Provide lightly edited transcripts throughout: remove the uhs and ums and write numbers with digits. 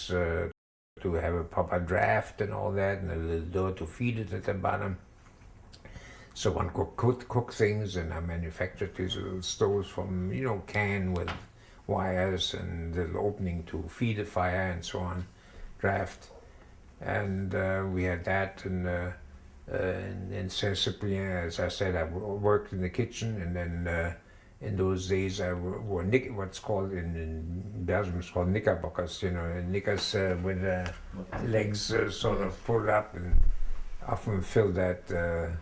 tanks to have a proper draft and all that, and a little door to feed it at the bottom. So one could cook things, and I manufactured these little stoves from, can with wires and little opening to feed a fire and so on, draft. And we had that, and in Saint-Cyprien, as I said, I worked in the kitchen, and then in those days I wore what's called in Belgium, it's called knickerbockers, knickers with legs sort of pulled up, and often filled that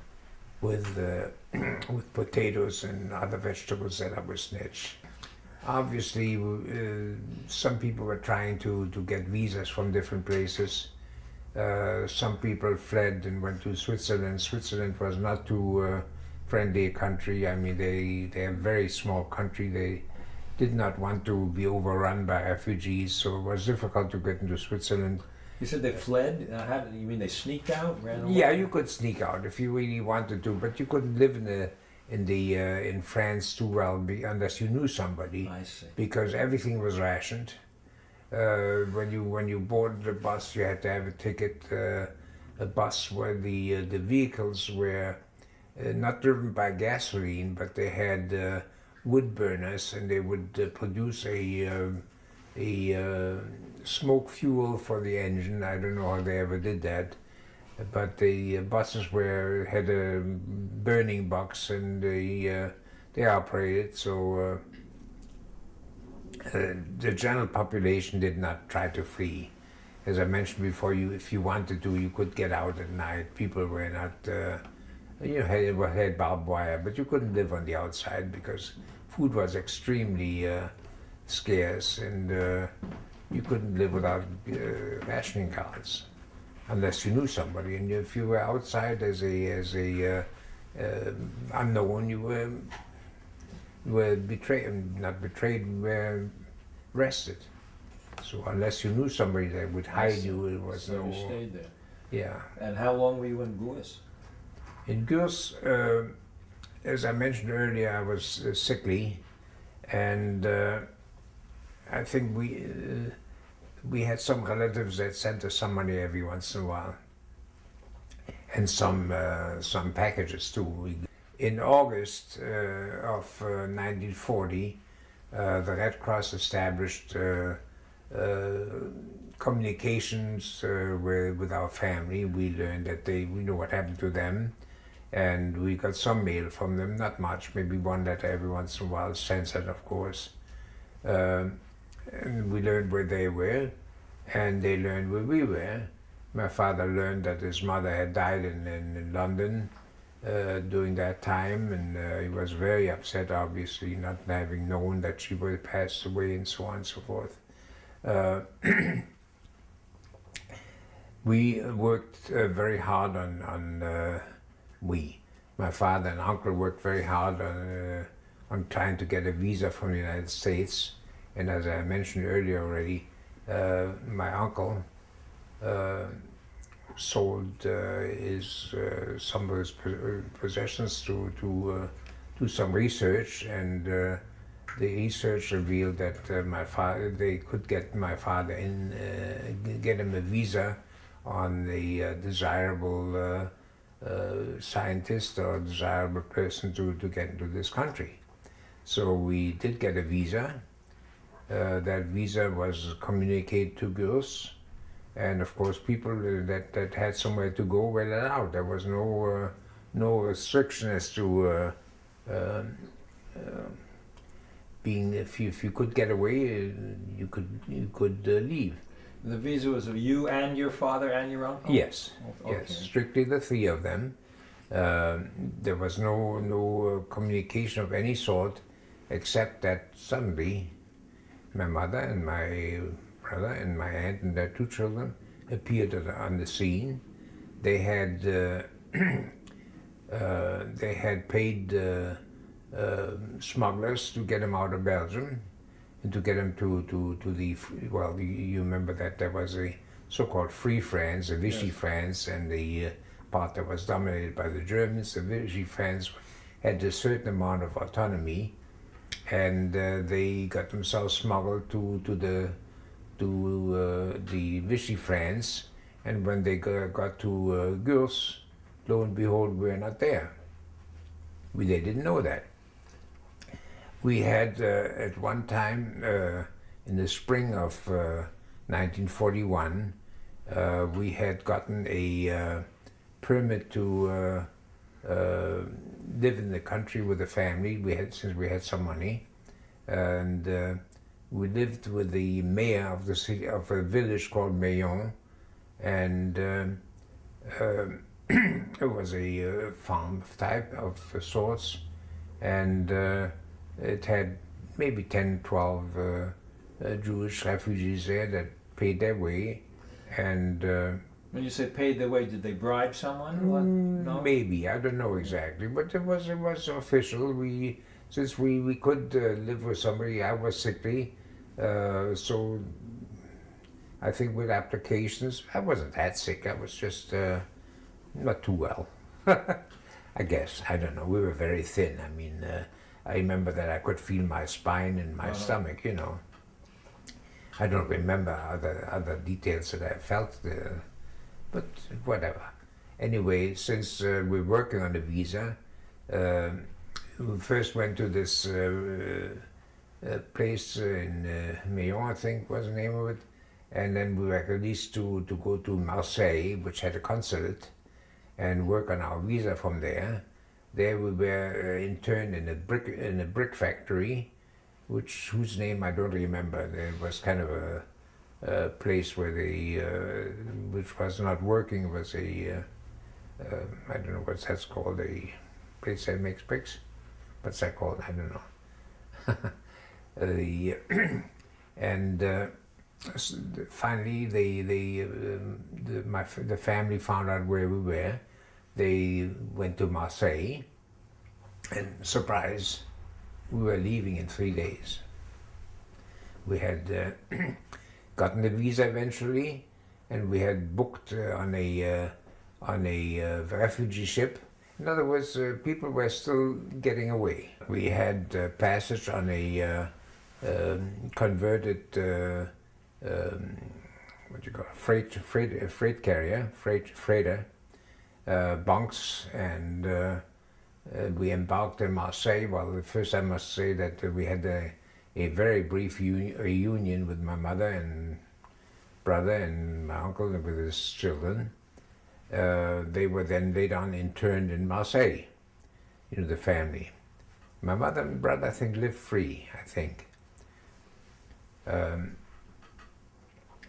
with potatoes and other vegetables that I would snatch. Obviously, some people were trying to get visas from different places. Some people fled and went to Switzerland. Switzerland was not too friendly a country. I mean, they're a very small country. They did not want to be overrun by refugees, so it was difficult to get into Switzerland. You said they fled? You mean they sneaked out, ran away? Yeah, you could sneak out if you really wanted to, but you couldn't live in France too well unless you knew somebody. I see. Because everything was rationed. When you boarded the bus, you had to have a ticket. A bus where the vehicles were not driven by gasoline, but they had wood burners, and they would produce a smoke fuel for the engine. I don't know how they ever did that, but the buses had a burning box, and they operated. So the general population did not try to flee. As I mentioned before, if you wanted to, you could get out at night. People were not, had barbed wire, but you couldn't live on the outside because food was extremely scarce, and you couldn't live without rationing cards unless you knew somebody. And if you were outside as a unknown, you were betrayed, not betrayed, you were arrested. So unless you knew somebody that would hide you, it was so you stayed there. Yeah. And how long were you in Gurs? In Gurs, as I mentioned earlier, I was sickly, and I think we had some relatives that sent us some money every once in a while, and some packages too. In August of 1940, the Red Cross established communications with our family. We learned that we know what happened to them, and we got some mail from them, not much, maybe one letter every once in a while, censored of course. And we learned where they were, and they learned where we were. My father learned that his mother had died in London during that time, and he was very upset, obviously, not having known that she would have passed away and so on and so forth. We worked very hard my father and uncle worked very hard on trying to get a visa from the United States. And as I mentioned earlier already, my uncle sold some of his possessions to do some research, and the research revealed that they could get my father get him a visa on the desirable scientist or desirable person to get into this country. So we did get a visa. That visa was communicated to Gurs, and of course people that had somewhere to go were let out. There was no restriction as to being, if you could get away, you could leave. The visa was of you and your father and your uncle? Yes, okay. Yes, strictly the three of them. There was no communication of any sort, except that suddenly my mother and my brother and my aunt and their two children appeared on the scene. They had paid smugglers to get him out of Belgium and to get him to the, well, you remember that there was a so-called Free France, the Vichy Yes. France, and the part that was dominated by the Germans. The Vichy France had a certain amount of autonomy, and they got themselves smuggled to the Vichy France, and when they got to Gurs, lo and behold, we're not there. They didn't know that. We had at one time in the spring of 1941, we had gotten a permit to live in the country with the family. Since we had some money, and we lived with the mayor of the city of a village called Meillon, and it was a farm type of sorts, and it had maybe 10, 12 Jewish refugees there that paid their way, and When you say paid their way, did they bribe someone? What? No? maybe, I don't know exactly, but it was official. Since we could live with somebody, I was sickly, so I think with applications, I wasn't that sick. I was just not too well. I guess, I don't know. We were very thin. I mean, I remember that I could feel my spine and my stomach. I don't remember other details that I felt. But whatever. Anyway, since we're working on the visa, we first went to this place in Meillon, I think was the name of it, and then we were released to go to Marseille, which had a consulate, and work on our visa from there. There we were interned in a brick factory, whose name I don't remember. There was kind of a place where which was not working. It was I don't know what that's called, a place that makes bricks. What's that called? I don't know. And finally, the family found out where we were. They went to Marseille, and surprise, we were leaving in 3 days. We had gotten the visa eventually, and we had booked on a refugee ship. In other words, people were still getting away. We had passage on a converted what you call freight carrier, freighter, bunks, and we embarked in Marseille. Well, first I must say that we had a very brief reunion with my mother and brother and my uncle and with his children. They were then later on interned in Marseille, the family. My mother and brother, I think, lived free, I think.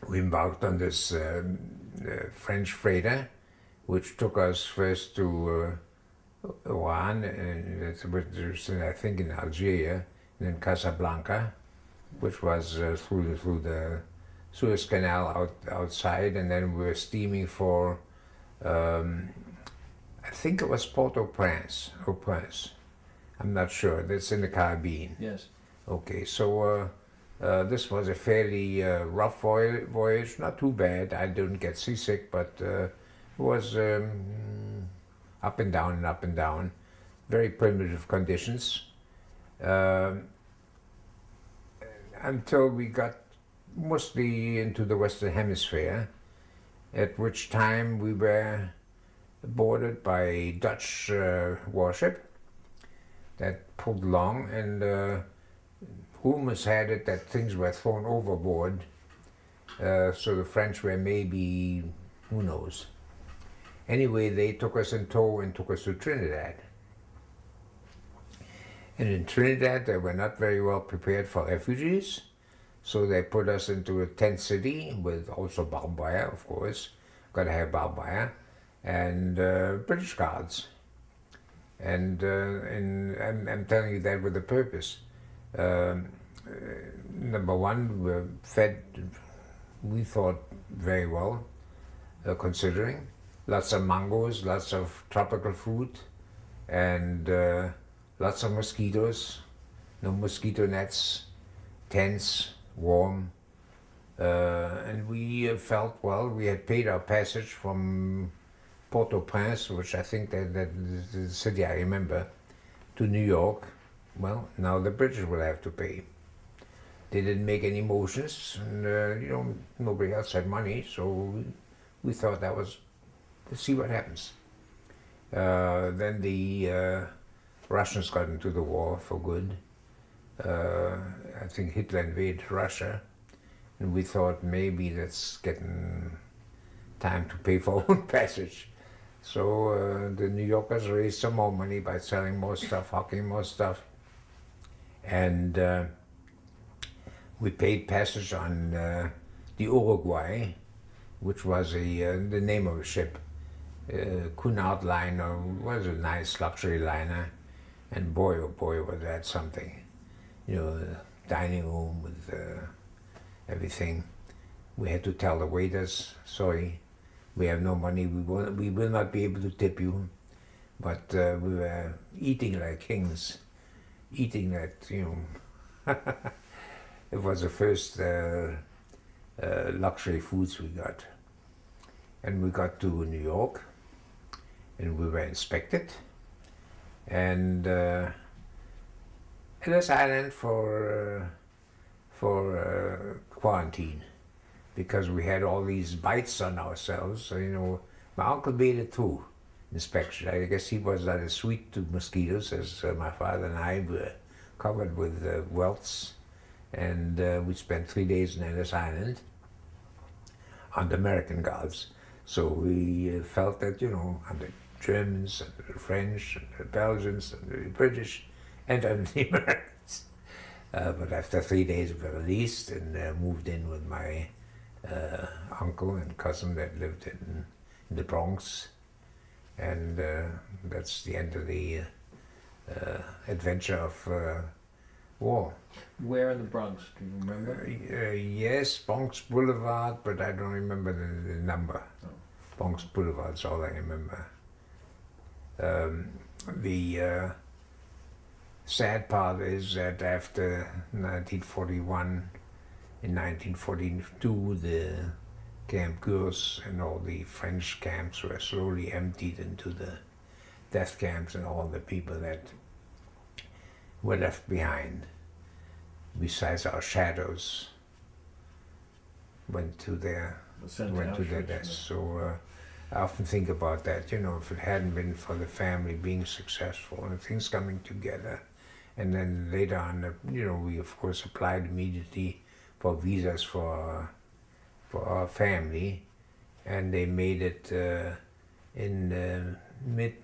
We embarked on this French freighter, which took us first to Oran, which is, I think, in Algeria, and then Casablanca, which was through the Suez Canal outside, and then we were steaming for, I think it was Port-au-Prince. I'm not sure. That's in the Caribbean. Yes. Okay, so this was a fairly rough voyage, not too bad. I didn't get seasick, but it was up and down and up and down. Very primitive conditions. Until we got mostly into the Western Hemisphere, at which time we were boarded by a Dutch warship that pulled along, and rumors had it that things were thrown overboard, so the French were maybe, who knows. Anyway, they took us in tow and took us to Trinidad. And in Trinidad, they were not very well prepared for refugees, so they put us into a tent city with also barbed wire, of course. Got to have barbed wire, and British guards. And I'm telling you that with a purpose. Number one, we were fed, we thought, very well, considering. Lots of mangoes, lots of tropical fruit, and lots of mosquitoes, no mosquito nets, tents, warm. And we felt, well, we had paid our passage from Port-au-Prince, which I think that is the city I remember, to New York. Well, now the British will have to pay. they didn't make any motions, and nobody else had money, so we thought that was, let's see what happens. Then the Russians got into the war for good. I think Hitler invaded Russia, and we thought maybe that's getting time to pay for our own passage. So the New Yorkers raised some more money by selling more stuff, hawking more stuff, and we paid passage on the Uruguay, which was the name of a ship. Cunard liner was a nice luxury liner, and boy, oh boy, was that something. Dining room with everything. We had to tell the waiters, sorry, we have no money, we will not be able to tip you. But we were eating like kings, eating that, it was the first luxury foods we got. And we got to New York, and we were inspected, and Ellis Island for quarantine, because we had all these bites on ourselves. So, my uncle made it through inspection. I guess he was not as sweet to mosquitoes as my father and I were, covered with welts, and we spent 3 days in Ellis Island under American guards. So we felt that, under Germans and the French and the Belgians and the British and under the Americans. But after 3 days we were released and moved in with my uncle and cousin that lived in the Bronx. And that's the end of the adventure of war. Where in the Bronx? Do you remember? Yes, Bronx Boulevard, but I don't remember the number. Oh. Bronx Boulevard is all I remember. The sad part is that after 1941, in 1942, the Camp Gurs and all the French camps were slowly emptied into the death camps, and all the people that were left behind, besides our shadows, went to their deaths. So I often think about that, if it hadn't been for the family being successful and things coming together. And then later on, we of course applied immediately for visas for our family, and they made it in mid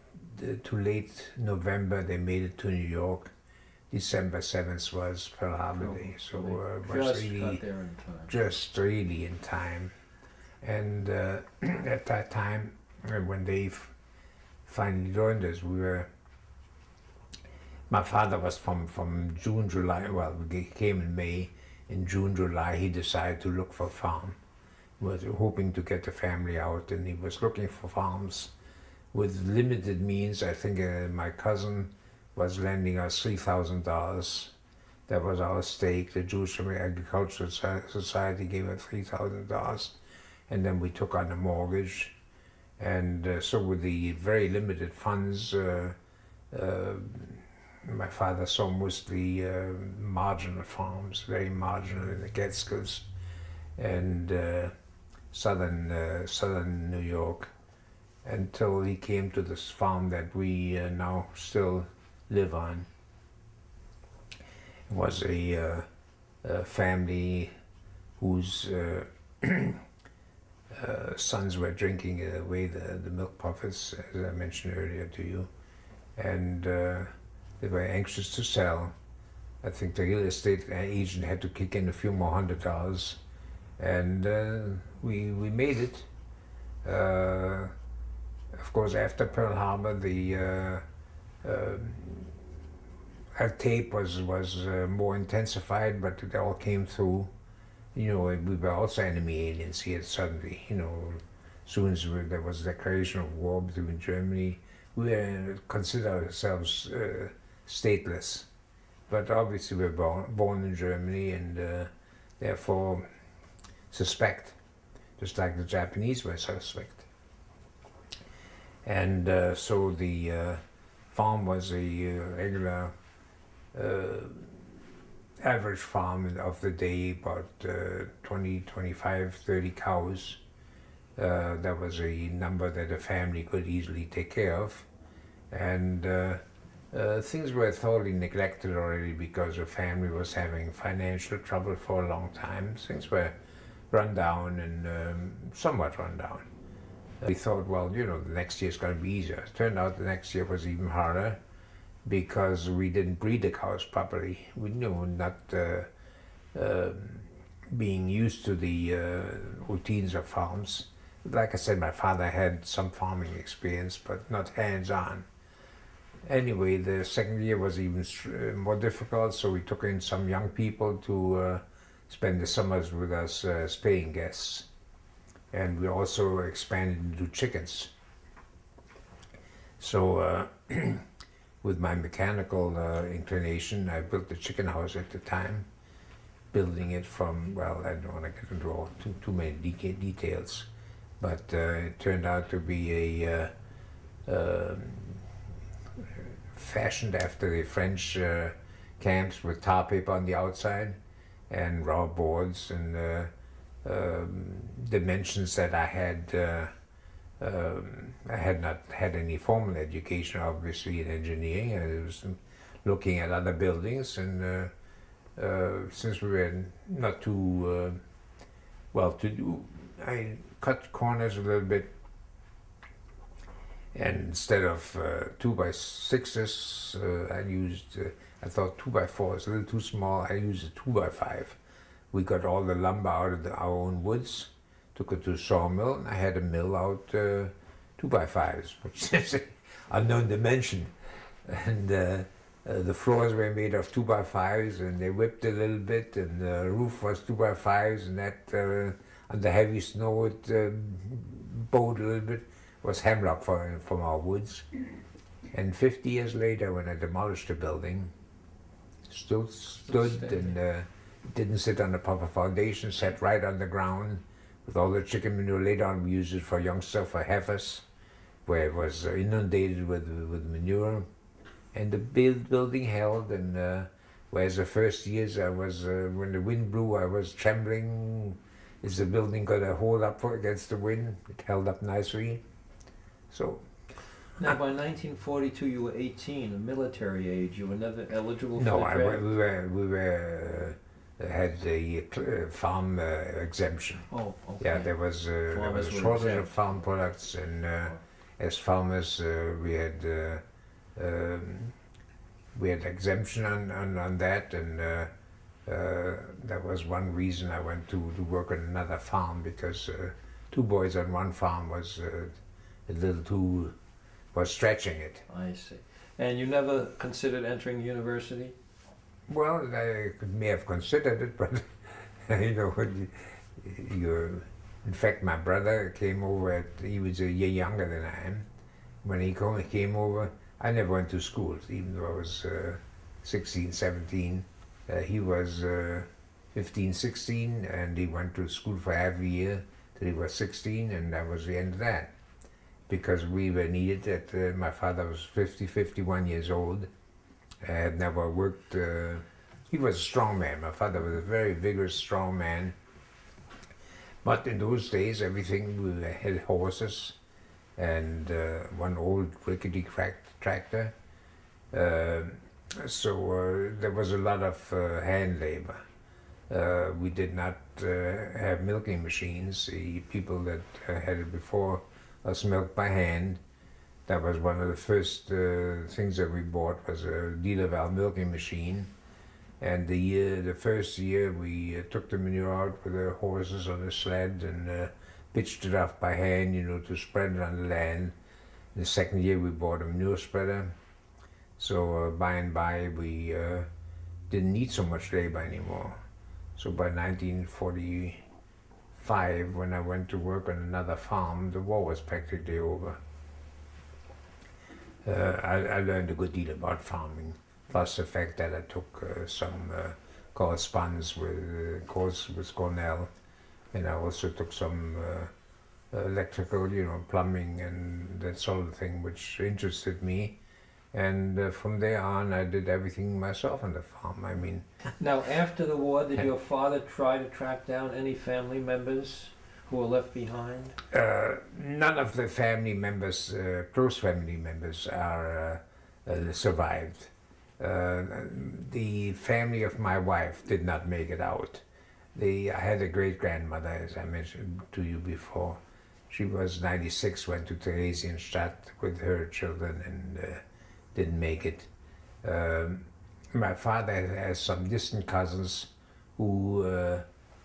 to late November. They made it to New York. December 7th was Pearl Harbor Day, so it was just really in time. And at that time, when they finally joined us, my father was from June, July, well, we came in May. In June, July, he decided to look for a farm. He was hoping to get the family out, and he was looking for farms with limited means. I think my cousin was lending us $3,000. That was our stake. The Jewish Agricultural Society gave us $3,000, and then we took on a mortgage. And so with the very limited funds, my father saw mostly marginal farms, very marginal in the Catskills and southern New York, until he came to this farm that we now still live on. It was a family whose sons were drinking away the milk profits, as I mentioned earlier to you, and they were anxious to sell. I think the real estate agent had to kick in a few more $100, and we made it. Of course, after Pearl Harbor, our tape was more intensified, but it all came through. We were also enemy aliens here suddenly. As soon as there was a declaration of war between Germany, we considered ourselves stateless. But obviously we were born in Germany and therefore suspect, just like the Japanese were suspect. And so the farm was a regular average farm of the day, about 20, 25, 30 cows. That was a number that a family could easily take care of. And things were thoroughly neglected already because the family was having financial trouble for a long time. Things were run down and somewhat run down. We thought, well, you know, the next year's going to be easier. It turned out the next year was even harder because we didn't breed the cows properly. We knew not being used to the routines of farms. Like I said, my father had some farming experience, but not hands-on. Anyway, the second year was even more difficult, so we took in some young people to spend the summers with us as paying guests. And we also expanded into chickens. So with my mechanical inclination, I built the chicken house at the time, building it from, well, I don't want to get into all too many details, but it turned out to be a fashioned after the French camps with tar paper on the outside and raw boards and dimensions that I had not had any formal education, obviously, in engineering. I was looking at other buildings, and since we were not too well to do, I cut corners a little bit. And instead of 2x6s, I used, I thought 2x4 is a little too small, I used a 2x5. We got all the lumber out of our own woods, took it to a sawmill, and I had a mill out 2x5s, which is an unknown dimension. And the floors were made of 2x5s, and they whipped a little bit, and the roof was 2x5s, and that, under heavy snow, it bowed a little bit. Was hemlock from our woods. And 50 years later, when I demolished the building, still stood and didn't sit on the proper foundation, sat right on the ground with all the chicken manure. Later on, we used it for young stuff, for heifers, where it was inundated with manure. And the building held, and whereas the first years I was, when the wind blew, I was trembling. Is the building going to hold up against the wind? It held up nicely. So now, by 1942, you were 18, a military age. You were never eligible for no, the draft? we were had the farm exemption. Oh, okay. Yeah, there was a shortage of farm products, and as farmers, we had exemption on that, and that was one reason I went to work on another farm, because 2 boys on one farm was a little too, was stretching it. I see. And you never considered entering university? Well, I may have considered it, but you know, in fact, my brother came over, he was a year younger than I am. When he came over, I never went to school, even though I was 16, 17. He was 15, 16, and he went to school for half a year till he was 16, and that was the end of that. Because we were needed at, my father was 51 years old. I had never worked, he was a strong man. My father was a very vigorous, strong man. But in those days, everything, we had horses and one old rickety tractor. So there was a lot of hand labor. We did not have milking machines. The people that had it before us milked by hand. That was one of the first things that we bought, was a Delaval milking machine. And the first year we took the manure out with the horses on a sled and pitched it off by hand, you know, to spread it on the land. The second year we bought a manure spreader. So by and by we didn't need so much labor anymore. So by 1945, when I went to work on another farm, the war was practically over. I learned a good deal about farming, plus the fact that I took some correspondence course with Cornell, and I also took some electrical, you know, plumbing and that sort of thing, which interested me. And from there on, I did everything myself on the farm. I mean, Now, after the war, did your father try to track down any family members who were left behind? none of the family members, close family members, are survived. The family of my wife did not make it out. I had a great grandmother, as I mentioned to you before. She was 96, went to Theresienstadt with her children and didn't make it. My father has some distant cousins who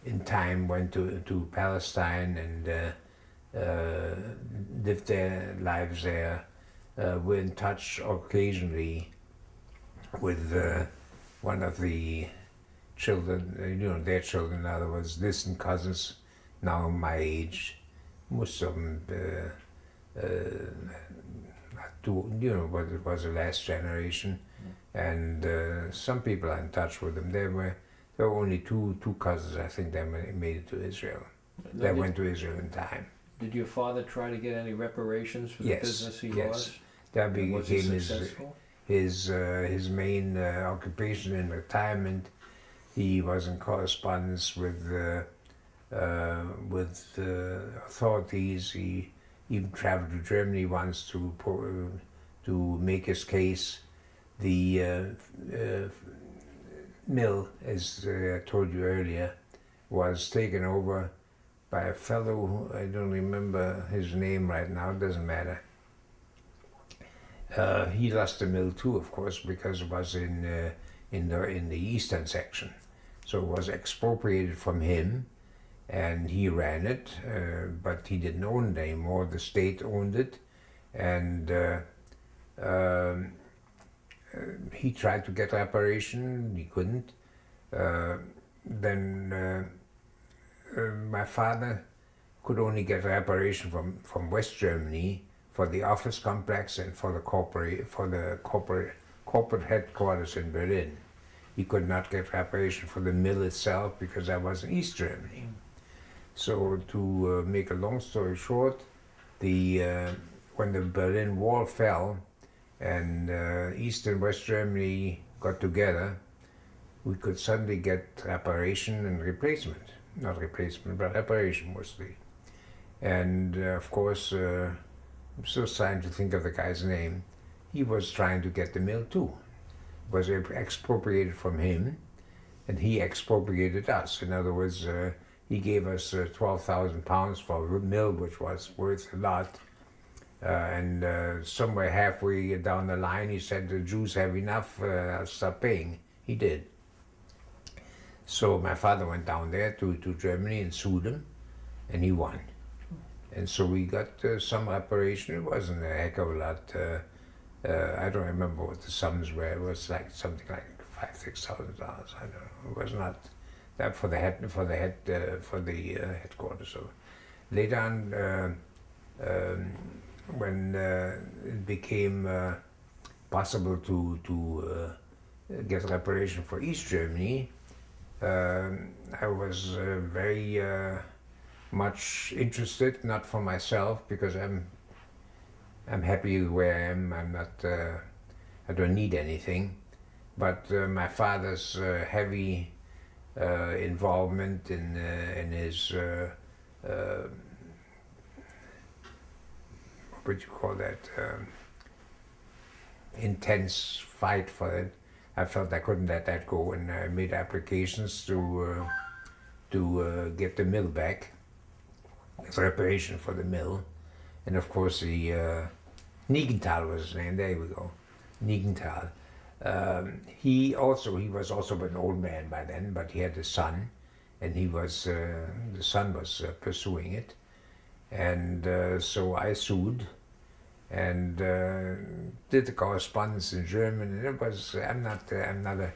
in time went to Palestine and lived their lives there. We're in touch occasionally with one of the children, their children, in other words, distant cousins, now my age. Most of them, what it was the last generation, and some people are in touch with them. There were only two cousins, I think, that made it to Israel. They went to Israel in time. Did your father try to get any reparations for the business he lost? That Was he became successful? his main occupation in retirement. He was in correspondence with authorities. He even traveled to Germany once to make his case. The mill, as I told you earlier, was taken over by a fellow, I don't remember his name right now, it doesn't matter. He lost the mill too, of course, because it was in the eastern section. So it was expropriated from him, and he ran it, but he didn't own it anymore. The state owned it, and he tried to get reparation. He couldn't. Then my father could only get reparation from West Germany for the office complex and for the corporate headquarters in Berlin. He could not get reparation for the mill itself because that was in East Germany. So to make a long story short, when the Berlin Wall fell and East and West Germany got together, we could suddenly get reparation and replacement. Not replacement, but reparation mostly. And of course, I'm still trying to think of the guy's name. He was trying to get the mill too. It was expropriated from him, and he expropriated us. In other words, he gave us 12,000 pounds for a mill, which was worth a lot. And somewhere halfway down the line, he said, the Jews have enough, I'll stop paying. He did. So my father went down there to Germany and sued him, and he won. And so we got some reparation. It wasn't a heck of a lot. I don't remember what the sums were. It was like something like $5,000-6,000. I don't know. It was not that for the headquarters. So later on, when it became possible to get reparation for East Germany, I was very much interested, not for myself, because I'm happy where I am. I'm not. I don't need anything, but my father's heavy involvement in his what would you call that? Intense fight for it. I felt I couldn't let that go, and I made applications to get the mill back, reparation for the mill, and of course the Niegenthal was his name. There we go, Niegenthal. He was also an old man by then, but he had a son, and the son was pursuing it, and so I sued. And did the correspondence in German, and it was, I'm not a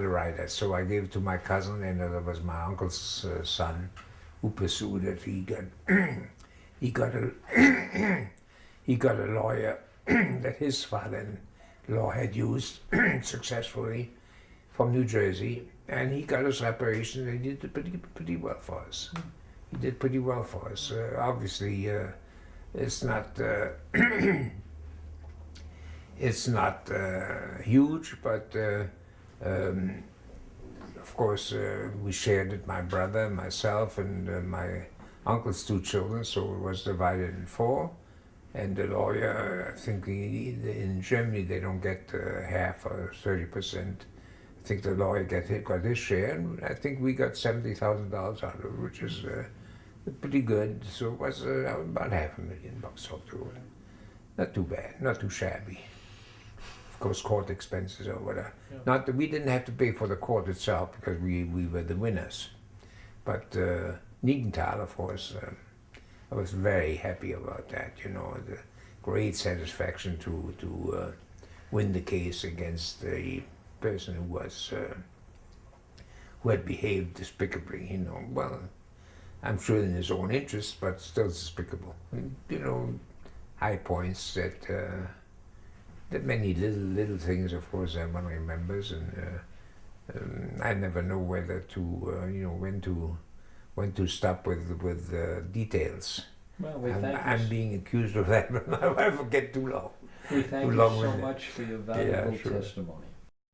writer, so I gave it to my cousin, and that was my uncle's son, who pursued it. He got a lawyer that his father-in-law had used successfully from New Jersey, and he got us reparations, and he did pretty well for us. He did pretty well for us. Obviously, it's not It's not huge, but of course we shared it, my brother, myself, and my uncle's 2 children, so it was divided in 4. And the lawyer, I think in Germany they don't get half or 30%. I think the lawyer got his share, and I think we got $70,000 out of it, which is pretty good. So it was about $500,000 altogether. Not too bad, not too shabby. Of course, court expenses or whatever. Yeah. Not that we didn't have to pay for the court itself because we were the winners. But Niedenthal, of course, I was very happy about that. You know, the great satisfaction to win the case against the person who had behaved despicably. You know, well, I'm sure in his own interest, but still despicable. You know, high points that many little things, of course, that one remembers, and I never know whether to when to stop with details. Well, we I'm being accused of that, but my wife will get too long. We thank too you long so winded. much for your valuable Yeah, sure. testimony.